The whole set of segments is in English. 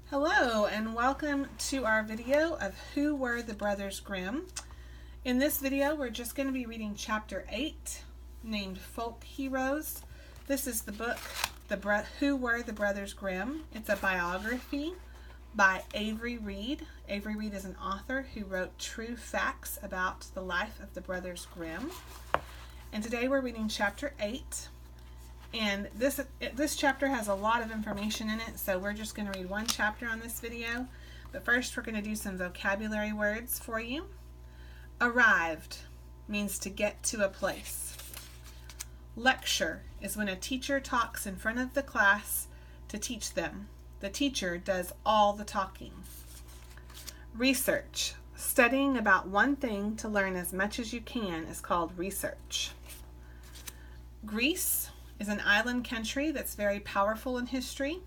Hello and welcome to our video of Who Were the Brothers Grimm. In this video we're just going to be reading chapter 8 named Folk Heroes. This is the book Who Were the Brothers Grimm. It's a biography by Avery Reed. Avery Reed is an author who wrote true facts about the life of the Brothers Grimm. And today we're reading chapter 8. And this chapter has a lot of information in it, so we're just going to read one chapter on this video. But first we're going to do some vocabulary words for you. Arrived means to get to a place. Lecture is when a teacher talks in front of the class to teach them. The teacher does all the talking. Research, studying about one thing to learn as much as you can, is called research. Greece is an island country that's very powerful in history.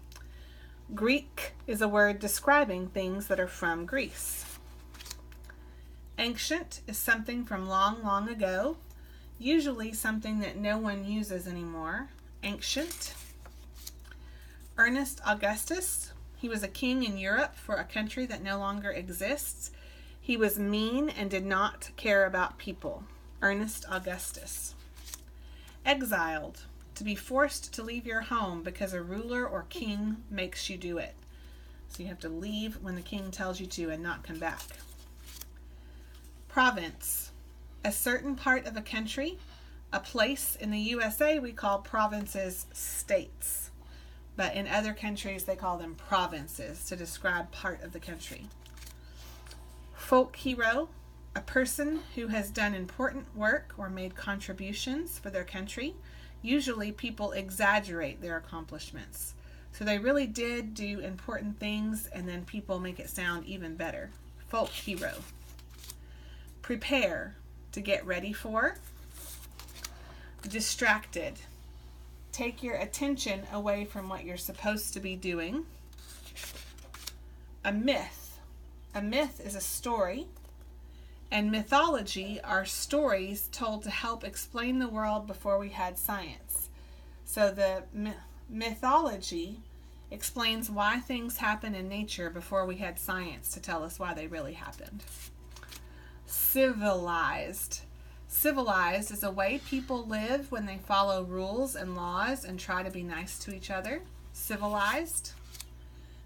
Greek is a word describing things that are from Greece. Ancient is something from long, long ago, usually something that no one uses anymore. Ancient. Ernest Augustus, he was a king in Europe for a country that no longer exists. He was mean and did not care about people. Ernest Augustus. Exiled, to be forced to leave your home because a ruler or king makes you do it. So you have to leave when the king tells you to and not come back. Province, a certain part of a country. A place in the USA we call provinces states, but in other countries they call them provinces to describe part of the country. Folk hero, a person who has done important work or made contributions for their country. Usually people exaggerate their accomplishments. So they really did do important things and then people make it sound even better. Folk hero. Prepare, to get ready for. Distracted, take your attention away from what you're supposed to be doing. A myth. A myth is a story. And mythology are stories told to help explain the world before we had science. So the mythology explains why things happen in nature before we had science to tell us why they really happened. Civilized. Civilized is a way people live when they follow rules and laws and try to be nice to each other. Civilized.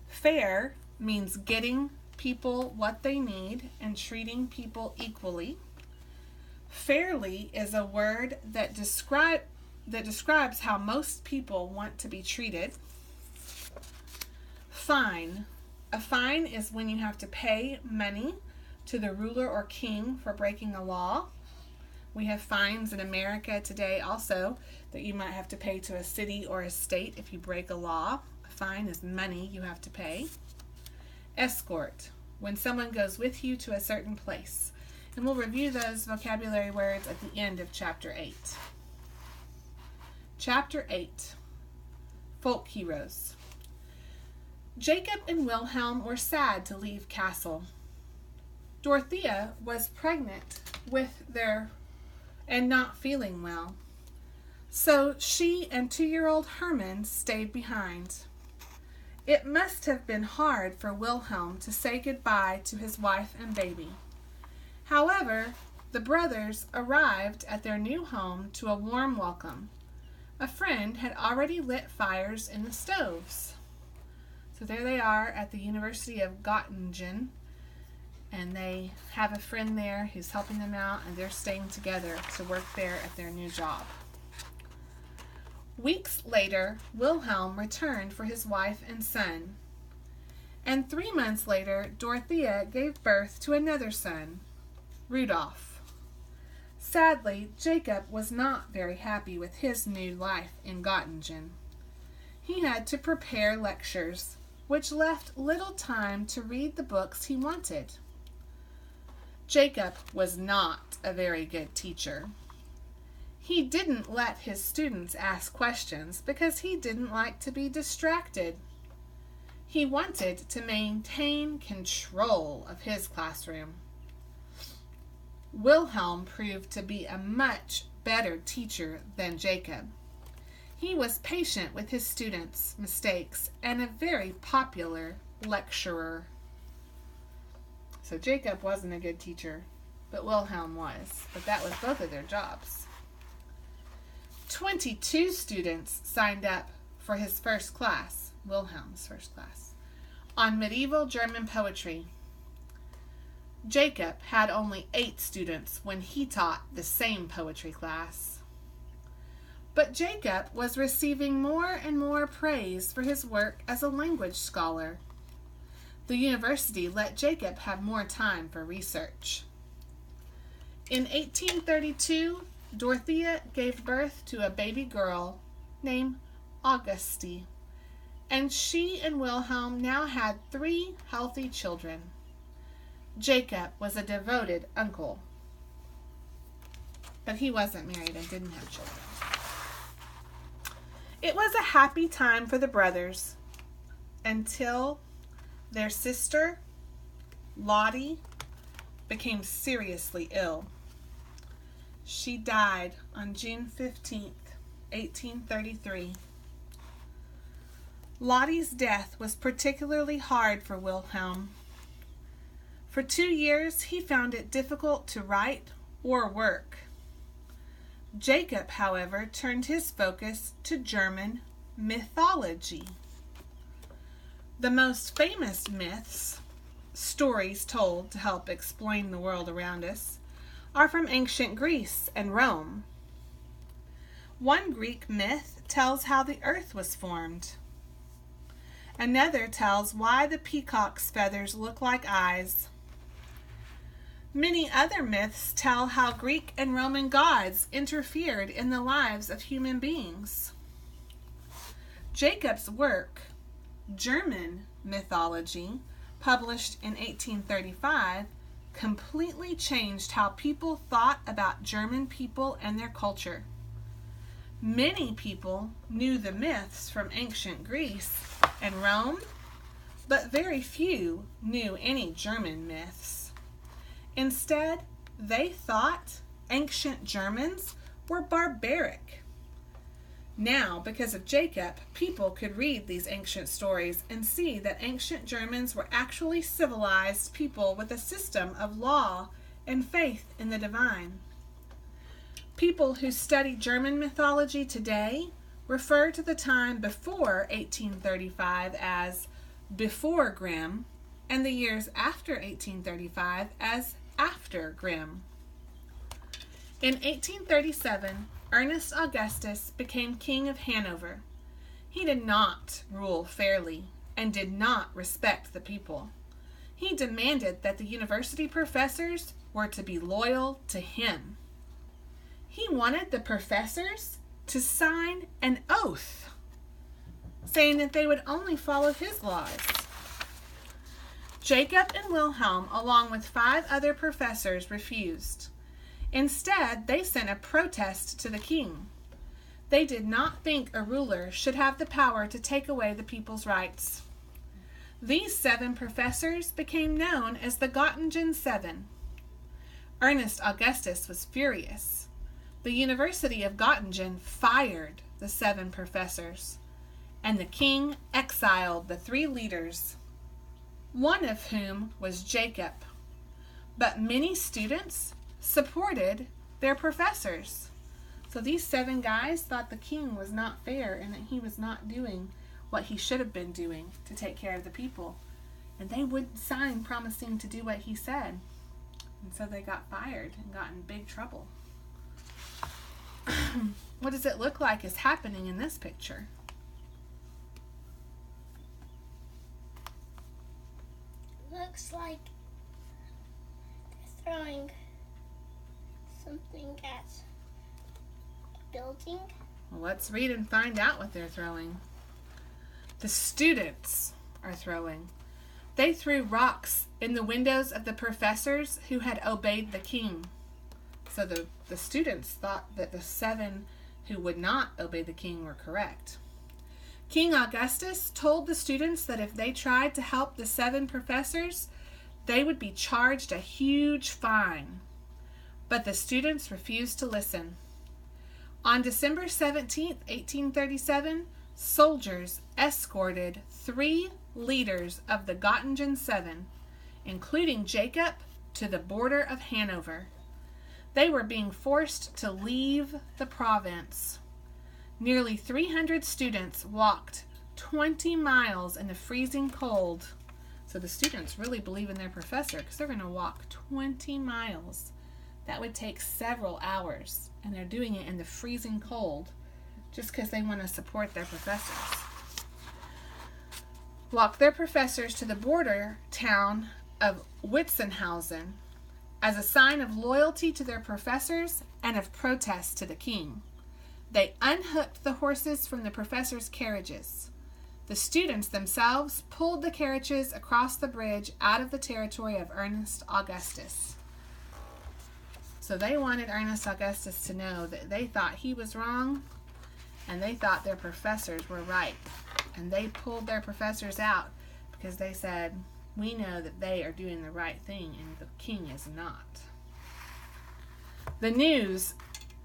Fair means getting people what they need and treating people equally. Fairly is a word that describes how most people want to be treated. Fine. A fine is when you have to pay money to the ruler or king for breaking a law. We have fines in America today also that you might have to pay to a city or a state if you break a law. A fine is money you have to pay. Escort, when someone goes with you to a certain place. And we'll review those vocabulary words at the end of chapter 8. Chapter 8, Folk Heroes. Jacob and Wilhelm were sad to leave castle. Dorothea was pregnant and not feeling well. So she and 2-year-old Herman stayed behind. It must have been hard for Wilhelm to say goodbye to his wife and baby. However, the brothers arrived at their new home to a warm welcome. A friend had already lit fires in the stoves. So there they are at the University of Göttingen, and they have a friend there who's helping them out, and they're staying together to work there at their new job. Weeks later, Wilhelm returned for his wife and son. And 3 months later, Dorothea gave birth to another son, Rudolph. Sadly, Jacob was not very happy with his new life in Göttingen. He had to prepare lectures, which left little time to read the books he wanted. Jacob was not a very good teacher. He didn't let his students ask questions because he didn't like to be distracted. He wanted to maintain control of his classroom. Wilhelm proved to be a much better teacher than Jacob. He was patient with his students' mistakes and a very popular lecturer. So Jacob wasn't a good teacher, but Wilhelm was. But that was both of their jobs. 22 students signed up for his first class, Wilhelm's first class, on medieval German poetry. Jacob had only 8 students when he taught the same poetry class. But Jacob was receiving more and more praise for his work as a language scholar. The university let Jacob have more time for research. In 1832, Dorothea gave birth to a baby girl named Auguste, and she and Wilhelm now had 3 healthy children. Jacob was a devoted uncle, but he wasn't married and didn't have children. It was a happy time for the brothers until their sister, Lottie, became seriously ill. She died on June 15th, 1833. Lottie's death was particularly hard for Wilhelm. For 2 years, he found it difficult to write or work. Jacob, however, turned his focus to German mythology. The most famous myths, stories told to help explain the world around us, are from ancient Greece and Rome. One Greek myth tells how the earth was formed. Another tells why the peacock's feathers look like eyes. Many other myths tell how Greek and Roman gods interfered in the lives of human beings. Jacob's work, German Mythology, published in 1835, completely changed how people thought about German people and their culture. Many people knew the myths from ancient Greece and Rome, but very few knew any German myths. Instead, they thought ancient Germans were barbaric. Now, because of Jacob, people could read these ancient stories and see that ancient Germans were actually civilized people with a system of law and faith in the divine. People who study German mythology today refer to the time before 1835 as before Grimm, and the years after 1835 as after Grimm. In 1837, Ernest Augustus became King of Hanover. He did not rule fairly and did not respect the people. He demanded that the university professors were to be loyal to him. He wanted the professors to sign an oath saying that they would only follow his laws. Jacob and Wilhelm, along with 5 other professors, refused. Instead, they sent a protest to the king. They did not think a ruler should have the power to take away the people's rights. These 7 professors became known as the Göttingen 7. Ernest Augustus was furious. The University of Göttingen fired the 7 professors, and the king exiled the 3 leaders, one of whom was Jacob. But many students supported their professors. So these 7 guys thought the king was not fair and that he was not doing what he should have been doing to take care of the people. And they wouldn't sign promising to do what he said. And so they got fired and got in big trouble. What does it look like is happening in this picture? Looks like they're throwing something at a building. Well, let's read and find out what they're throwing. The students are throwing. They threw rocks in the windows of the professors who had obeyed the king. So the students thought that the 7 who would not obey the king were correct. King Augustus told the students that if they tried to help the 7 professors, they would be charged a huge fine. But the students refused to listen. On December 17, 1837, soldiers escorted 3 leaders of the Göttingen Seven, including Jacob, to the border of Hanover. They were being forced to leave the province. Nearly 300 students walked 20 miles in the freezing cold. So the students really believe in their professor because they're going to walk 20 miles. That would take several hours, and they're doing it in the freezing cold just because they want to support their professors. Walked their professors to the border town of Witzenhausen as a sign of loyalty to their professors and of protest to the king. They unhooked the horses from the professors' carriages. The students themselves pulled the carriages across the bridge out of the territory of Ernest Augustus. So they wanted Ernest Augustus to know that they thought he was wrong and they thought their professors were right. And they pulled their professors out because they said, we know that they are doing the right thing and the king is not. The news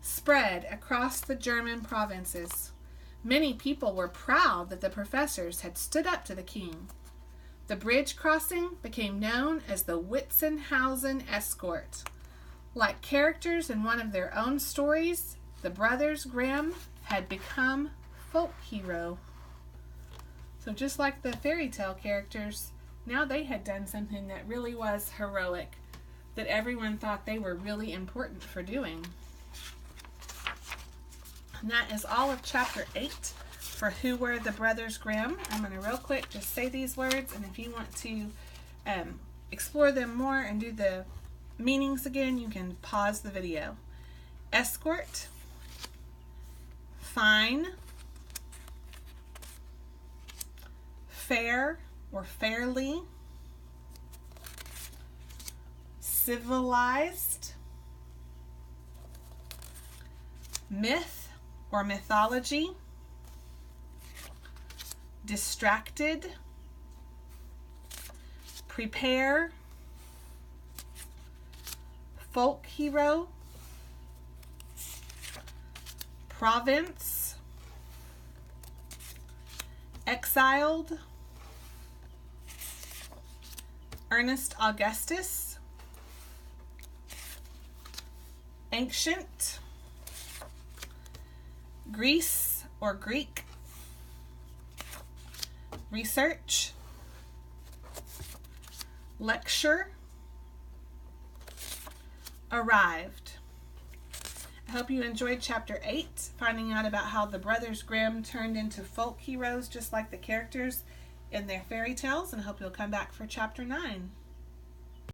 spread across the German provinces. Many people were proud that the professors had stood up to the king. The bridge crossing became known as the Witzenhausen Escort. Like characters in one of their own stories, the Brothers Grimm had become folk hero. So just like the fairy tale characters, now they had done something that really was heroic, that everyone thought they were really important for doing. And that is all of chapter 8 for Who Were the Brothers Grimm. I'm going to real quick just say these words, and if you want to explore them more and do the meanings again, you can pause the video. Escort, fine, fair or fairly, civilized, myth or mythology, distracted, prepare, folk hero, province, exiled, Ernest Augustus, ancient, Greece or Greek, research, lecture, arrived. I hope you enjoyed chapter 8, finding out about how the Brothers Grimm turned into folk heroes just like the characters in their fairy tales, and I hope you'll come back for chapter 9.